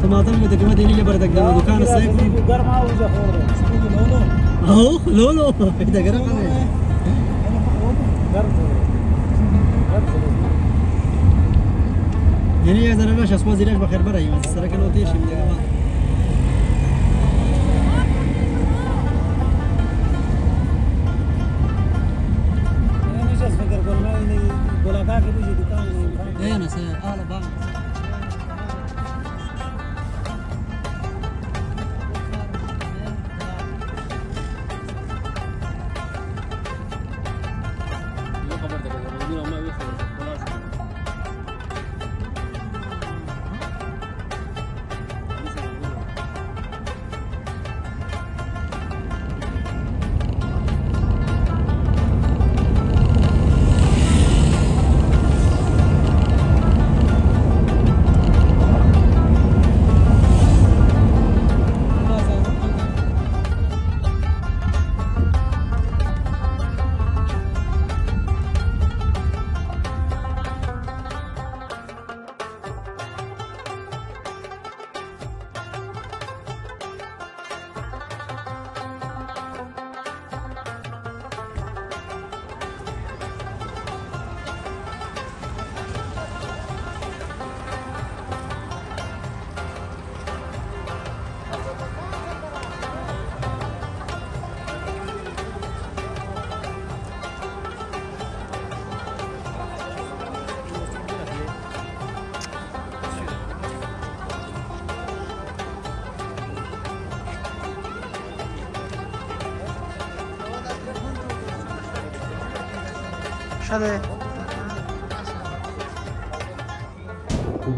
टमाटर में तो कीमत नहीं बढ़ सकता दुकान से गर्म आओ जो हो लो लो इधर गर्म है يعني يا زلمه ماشي اسمه زيناش بخير براي بس سرك الوتيش من يا جماعه انا مش فاكر قلنا اني بولاكا كده بيجي دكان ايه انا سي اهلا بقى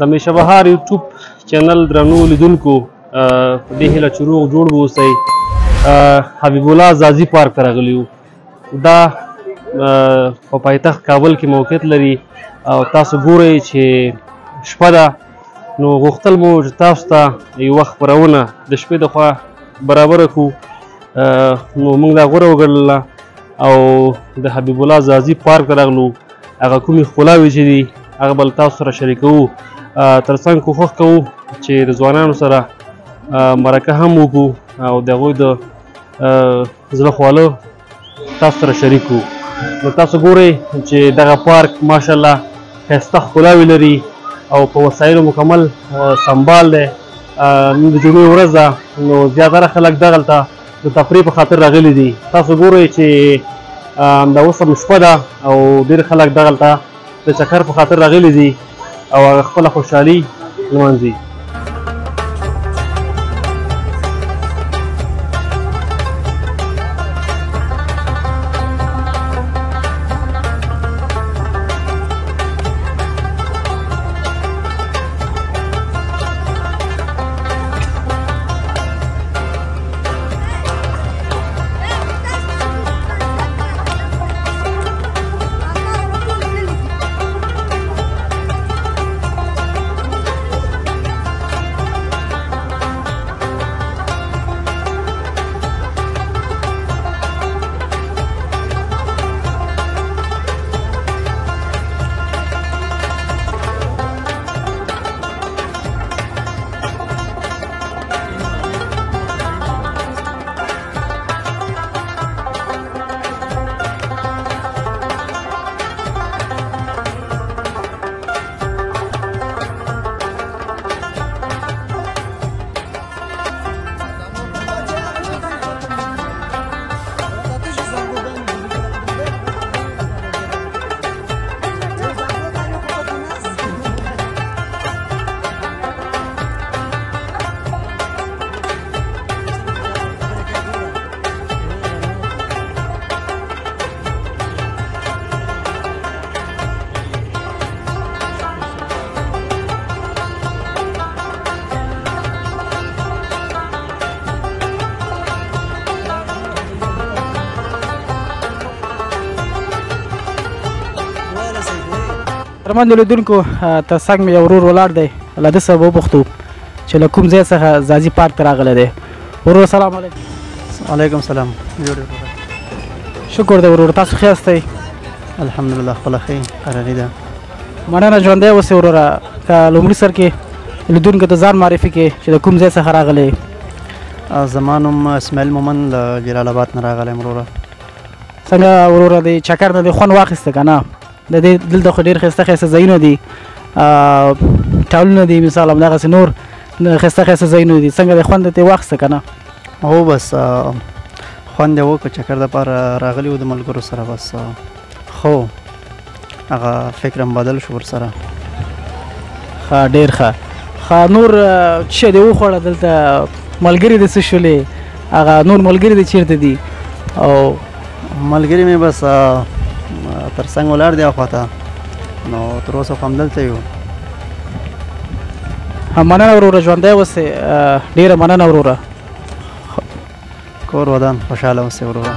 د میشه بهار یوټیوب چینل درنو لیدونکو په دې هیله چې روغ جوړ به اوسئ حبیب الله ځاځي پارک ته راغلي یو دا په پایتخت کابل کې موقعیت لري او تاسو ګورئ چې شپه ده نو غوښتل مو چې تاسو ته یو وخت خپرونه د شپې د خوا برابره کړو نو موږ دا غوره وګڼله او د حبیب الله ځاځي پارک ته راغلو هغه کومې ښکلاوې چې دي هغه به له تاسو سره شریکوو تر څنګ کوښښ کوو چې د ځوانانو سره مرکه هم وکړو او د هغوی د زړه خواله تاسو سره شریک کړو نو تاسو ګورئ چې دغه پارک ماشاءالله ښایسته ښکلاوې لري او په وسایلو مکمل سنبال دی نن د جمعې ورځ ده نو زیاتره خلک دغلته د تفریح په خاطر راغلي دي تاسو ګورئ چې همدا اوس هم شپه ده او ډېر خلک دغلته د چکر په خاطر راغلي دي او هغه خپله خوشحالي لمانځي درمند لیدونکو تر څنګ مې یو ورور ولاړ دی له ده سره به وپوښتو چې له کوم ځای څخه ځاځي پارک ته راغلی دی ورور سلام علیکم وعلیکم سلام شکر دی ورور تاسو ښه یاستئ الحمدلله خپله ښه قراري ده مننه ژوندی اوسئ وروره که لومړي سر کې لیدونکو ته ځان معرفي کړې چې د کوم ځای څخه راغلی؟ زما نوم اسماعیل مومن له جلال آباد نه راغلی یم وروره. څنګه وروره د چکر نه دې خوند واخیسته که نه؟ د دې دلته خو ډېر ښایسته ښایسته ځایونه دي، ټالونه دي مثال همدغسې نور ښایسته ښایسته ځایونه دي، څنګه د خوند ترې واخیسته که نه؟ هو بس خوند یې وکړ، چکر دپاره راغلي وو د ملګرو سره، بس خو هغه فکر هم بدل شو ورسره. ښه ډېر ښه. ښه نور څه شی دې وخوړه دلته؟ ملګري دې څه شولې؟ هغه نور ملګري دې چېرته دي؟ او ملګري مې بس تر څنګ ولاړ دی اخواته، نو تر اوسه خو همدلته یو. مننه وروره، ژوندی اوسې، ډېره مننه وروره. کور ودان خوشحاله اوسې وروره.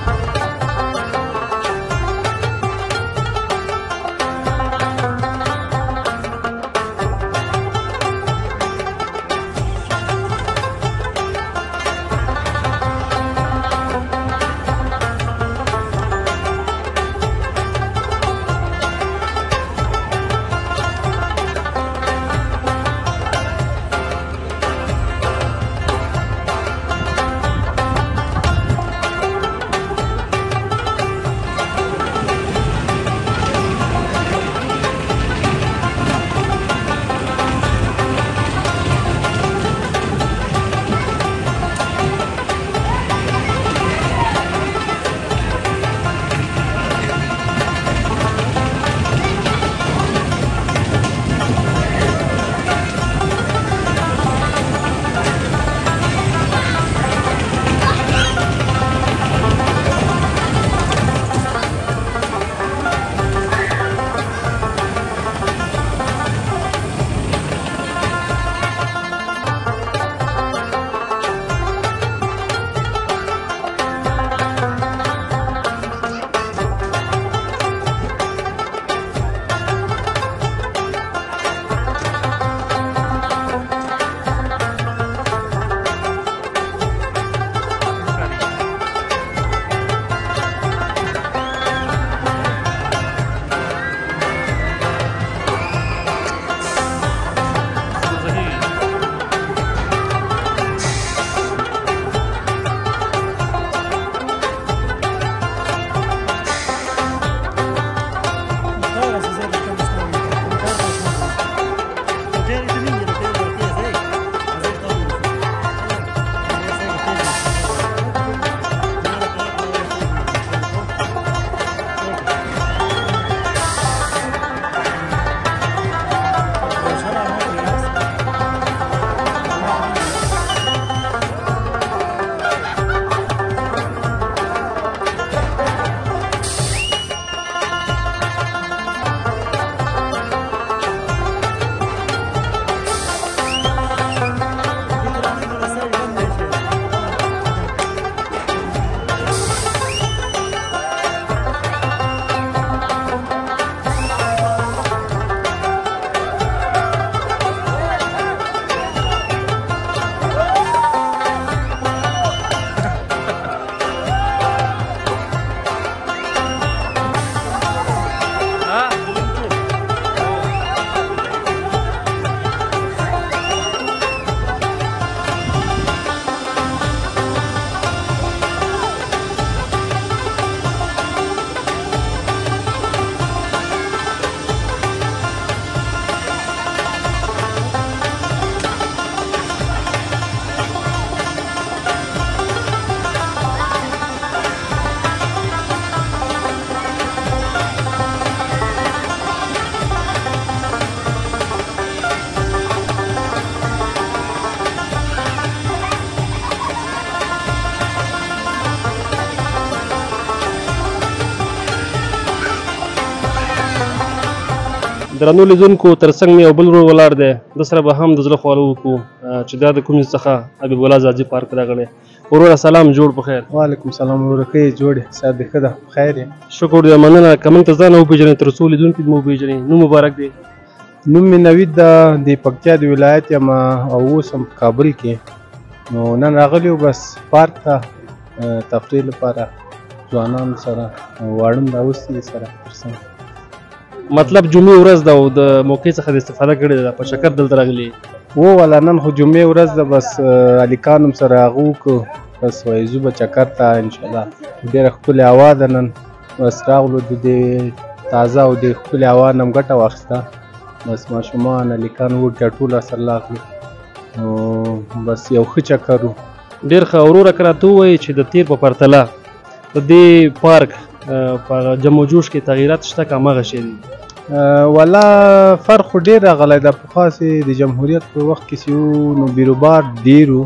درنو لیدونکو ترڅنګ مې یو بل ورور ولاړ دی، ده سره به هم د زړه خواله وکړو چې دا د کوم څخه حبیب الله ځاځي پارک راغلی. وروره سلام، جوړ په خیر. وعلیکم سلام وروره، ښه یې جوړ یې؟ صحت دې ښه ده؟ په خیر یې؟ شکر دی، مننه. که موږ ته ځان وپېژنئ تر څو لیدونکي دې مو وپېژني. نوم مبارک دی؟ نوم مې نوید ده، د پکتیا د ولایت یم او اوس هم په کابل کې. نو نن راغلی یو بس پارک ته تفریح لپاره ځوانانو سره، واړه راوستي سره ترڅنګ. مطلب جمعې ورځ ده او د موقع څخه د استفاده کړې ده، په چکر دلته راغلي. وواله نن خو جمعې ورځ ده بس هلکان هم سره هغه وکړو بس وایي ځو به چکر ته انشاءالله ډېره ښکلې هوا ده نن بس راغلو د دې تازه او د ښکلې هوا نه هم ګټه واخیسته بس ماشومان هلکان وړکیان ټول راسره راغلو نو بس یو ښه چکر و ډېر ښه وروره که راته ووایي چې د تیر په پرتله په دې پارک په جم و جوش کې تغییرات شته که هماغه شی دي والا فرق خو ډېر راغلی ده پخوا چې د جمهوریت په وخت کې چې وو نو بیروبار ډېر وو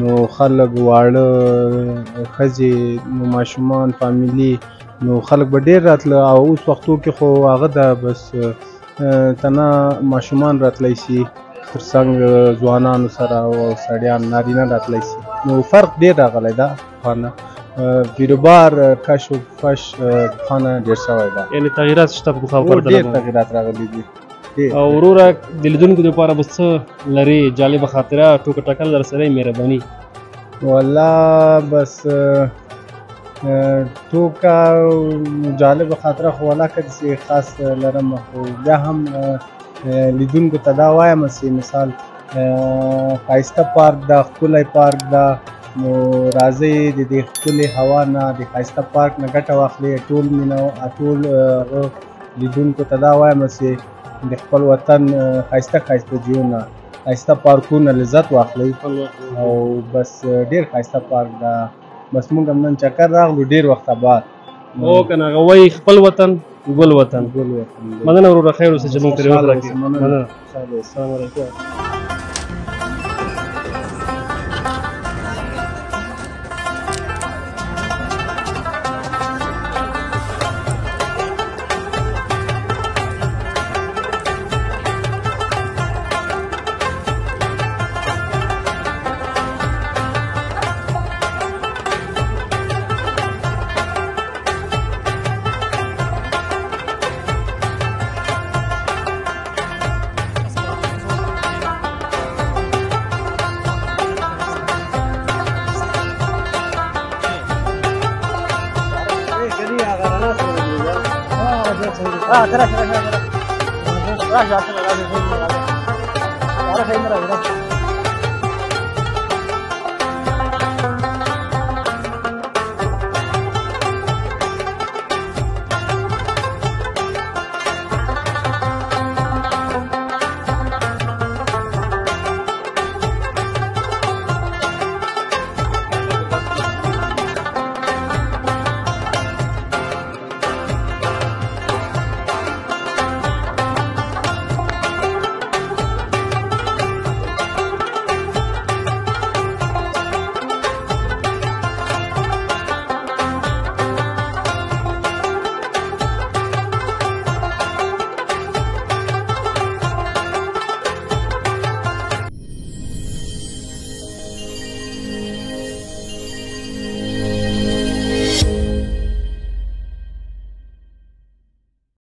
نو خلک واړه ښځې نو ماشومان فامیلي نو خلک به ډېر راتله او اوس وختو کې خو هغه ده بس تنه ماشومان راتلی شي تر څنګ ځوانانو سره او سړیان نارینه راتلی شي نو فرق ډېر راغلی ده پخوانه بیروبار کش و فش پخوانه ډېر شوی ده یعنې تغییرات شته په پخوا په پرتله ډېر تغییرات راغلي دي او وروره د لیدونکو دپاره به څه لرې جالبه خاطره ټوکه ټکل در سره مهرباني والله بس ټوکه جالبه خاطره خو والله که داسې خاص لرم خو بیا هم لیدونکو ته دا وایم چې مثال ښایسته پارک ده ښکلی پارک ده نو راځئ د دې ښکلې هوا نه د ښایسته پارک نه ګټه واخلئ ټول ټول لیدونکو ته دا وایم چې د خپل وطن ښایسته ښایسته ځایونه ښایسته پارکونه لذت واخلئ او بس ډېر ښایسته پارک ده بس موږ هم نن چکر راغلو ډېر وخته بعد او که نه هغه وایي خپل وطن ګل وطن مننه وروره خیر اوسه چې موږ ترې وخت راکړې مننه السلام علیکم راح